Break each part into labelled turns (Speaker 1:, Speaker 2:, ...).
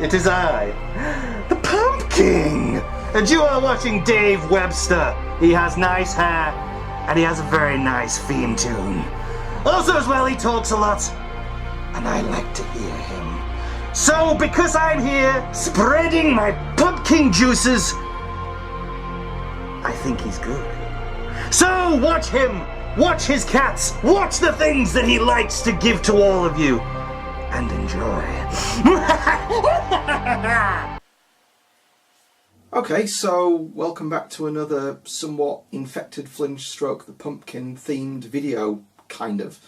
Speaker 1: It is I, the Pumpkin! And you are watching Dave Webster. He has nice hair, and he has a very nice theme tune. Also as well, he talks a lot, and I like to hear him. So, because I'm here, spreading my pumpkin juices, I think he's good. So, watch him, watch his cats, watch the things that he likes to give to all of you, and enjoy.
Speaker 2: Okay, so welcome back to another somewhat InfectedFlinch stroke the pumpkin themed video, kind of.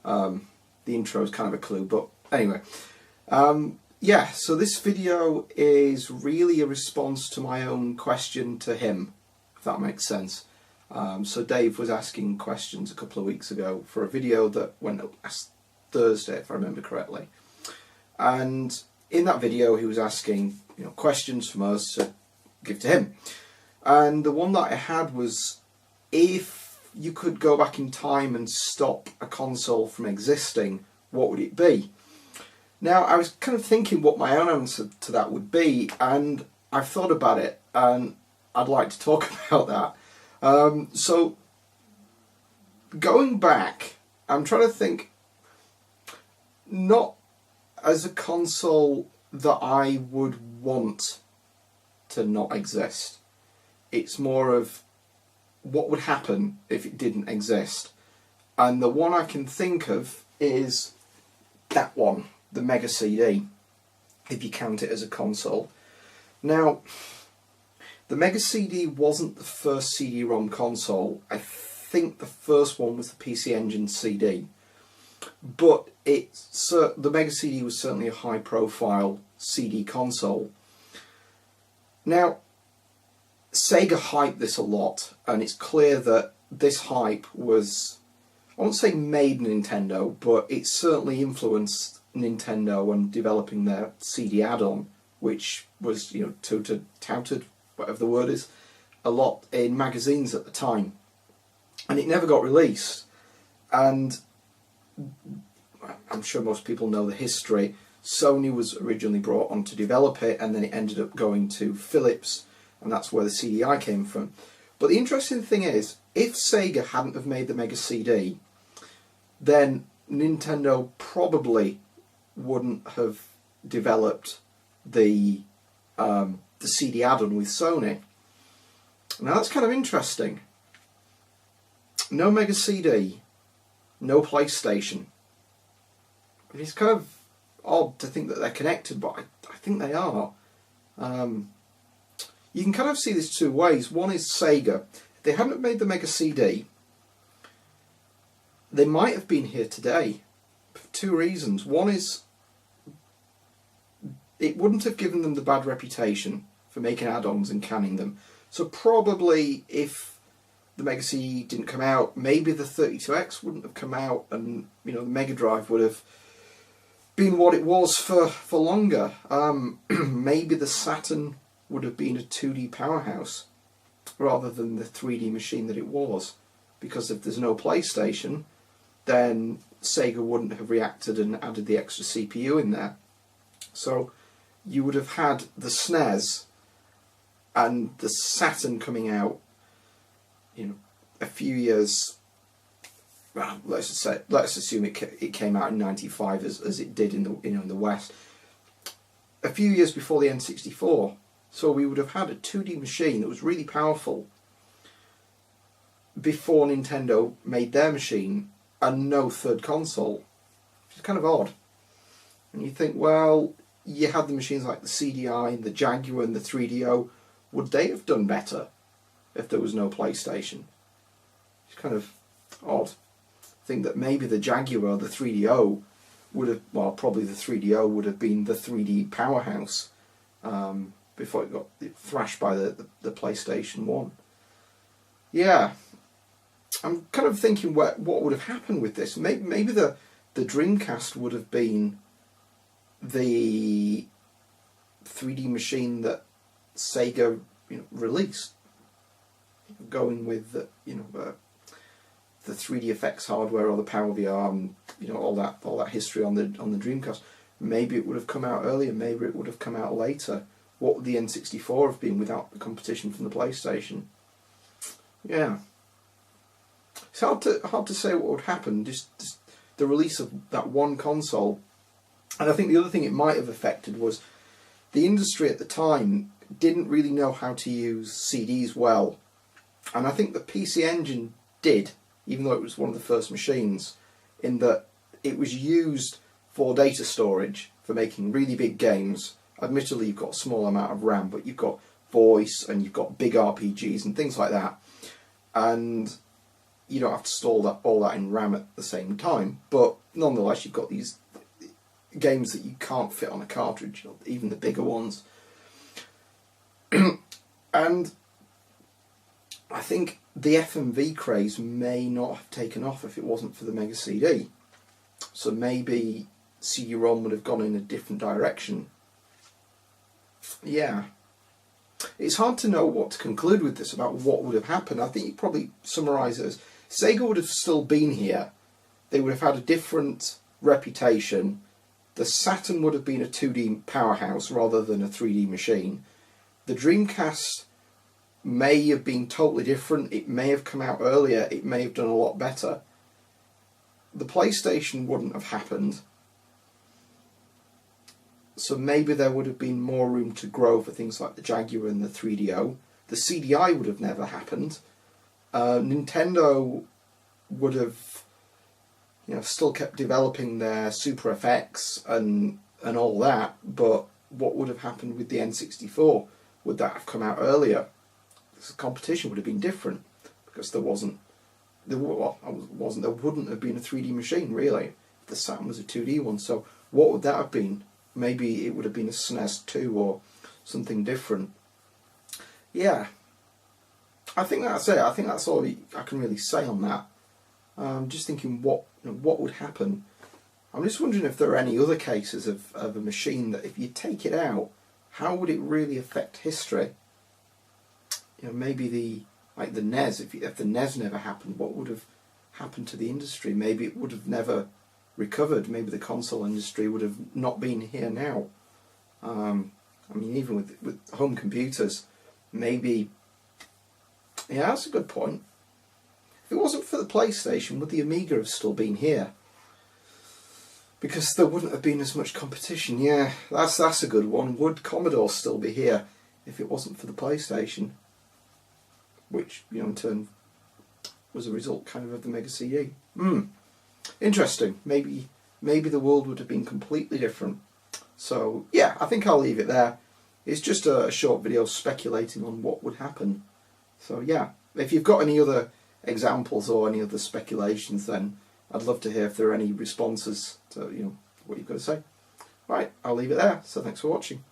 Speaker 2: The intro is kind of a clue, but anyway. Yeah, so this video is really a response to my own question to him, if that makes sense. So Dave was asking questions a couple of weeks ago for a video that went up last Thursday, if I remember correctly. And in that video he was asking, questions from us to give to him. And the one that I had was, if you could go back in time and stop a console from existing, what would it be? Now, I was kind of thinking what my own answer to that would be, and I've thought about it, and I'd like to talk about that. So, going back, I'm trying to think, not as a console that I would want to not exist. It's more of what would happen if it didn't exist. And the one I can think of is that one, the Mega CD, if you count it as a console. Now, the Mega CD wasn't the first CD-ROM console. I think the first one was the PC Engine CD. But the Mega CD was certainly a high-profile CD console. Now, Sega hyped this a lot, and it's clear that this hype was, I won't say made Nintendo, but it certainly influenced Nintendo and developing their CD add-on, which was, touted, whatever the word is, a lot in magazines at the time. And it never got released. And I'm sure most people know the history. Sony was originally brought on to develop it, and then it ended up going to Philips, and that's where the CDI came from. But the interesting thing is, if Sega hadn't have made the Mega CD, then Nintendo probably wouldn't have developed the CD add-on with Sony. Now that's kind of interesting. No Mega CD, no PlayStation. It's kind of odd to think that they're connected, but I think they are. You can kind of see this two ways. One is Sega. If they hadn't made the Mega CD, they might have been here today for two reasons. One is, it wouldn't have given them the bad reputation for making add-ons and canning them. So probably if the Mega CD didn't come out, maybe the 32X wouldn't have come out, and the Mega Drive would have been what it was for longer. Maybe the Saturn would have been a 2D powerhouse rather than the 3D machine that it was, because if there's no PlayStation, then Sega wouldn't have reacted and added the extra CPU in there. So you would have had the SNES and the Saturn coming out, a few years. Well, let's assume it came out in '95 as it did in the West. A few years before the N64, so we would have had a 2D machine that was really powerful before Nintendo made their machine, and no third console. It's kind of odd. And you think, well, you had the machines like the CDI and the Jaguar and the 3DO. Would they have done better if there was no PlayStation? It's kind of odd. Think that maybe the Jaguar, the 3DO, would have, well, probably the 3DO would have been the 3D powerhouse before it got thrashed by the PlayStation 1. Yeah, I'm kind of thinking what would have happened with this. Maybe the Dreamcast would have been the 3D machine that Sega released, going with the 3D effects hardware or the Power VR and all that history on the Dreamcast. Maybe it would have come out earlier, maybe it would have come out later. What would the N64 have been without the competition from the PlayStation? Yeah. It's hard to say what would happen, just the release of that one console. And I think the other thing it might have affected was the industry at the time didn't really know how to use CDs well. And I think the PC Engine did, even though it was one of the first machines, in that it was used for data storage, for making really big games. Admittedly, you've got a small amount of RAM, but you've got voice and you've got big RPGs and things like that. And you don't have to store all that in RAM at the same time, but nonetheless you've got these games that you can't fit on a cartridge, even the bigger ones. And I think the FMV craze may not have taken off if it wasn't for the Mega CD. So maybe CD-ROM would have gone in a different direction. Yeah. It's hard to know what to conclude with this about what would have happened. I think you probably summarise it as Sega would have still been here. They would have had a different reputation. The Saturn would have been a 2D powerhouse rather than a 3D machine. The Dreamcast may have been totally different. It may have come out earlier. It may have done a lot better. The PlayStation wouldn't have happened. So maybe there would have been more room to grow for things like the Jaguar and the 3DO. The CDI would have never happened. Nintendo would have, still kept developing their Super FX and all that. But what would have happened with the N64? Would that have come out earlier? The competition would have been different because there wouldn't have been a 3D machine really. The Saturn was a 2D one. So what would that have been? Maybe it would have been a SNES 2 or something different. Yeah, I think that's it. I think that's all I can really say on that. Just thinking what would happen. I'm just wondering if there are any other cases of a machine that if you take it out, how would it really affect history? Maybe the NES. If the NES never happened, what would have happened to the industry? Maybe it would have never recovered. Maybe the console industry would have not been here now. Even with home computers, maybe. Yeah, that's a good point. If it wasn't for the PlayStation, would the Amiga have still been here? Because there wouldn't have been as much competition. Yeah, that's a good one. Would Commodore still be here if it wasn't for the PlayStation? Which, in turn, was a result kind of the Mega CD. Interesting. Maybe the world would have been completely different. So, yeah, I think I'll leave it there. It's just a short video speculating on what would happen. So, yeah, if you've got any other examples or any other speculations, then I'd love to hear if there are any responses to what you've got to say. Right, I'll leave it there. So thanks for watching.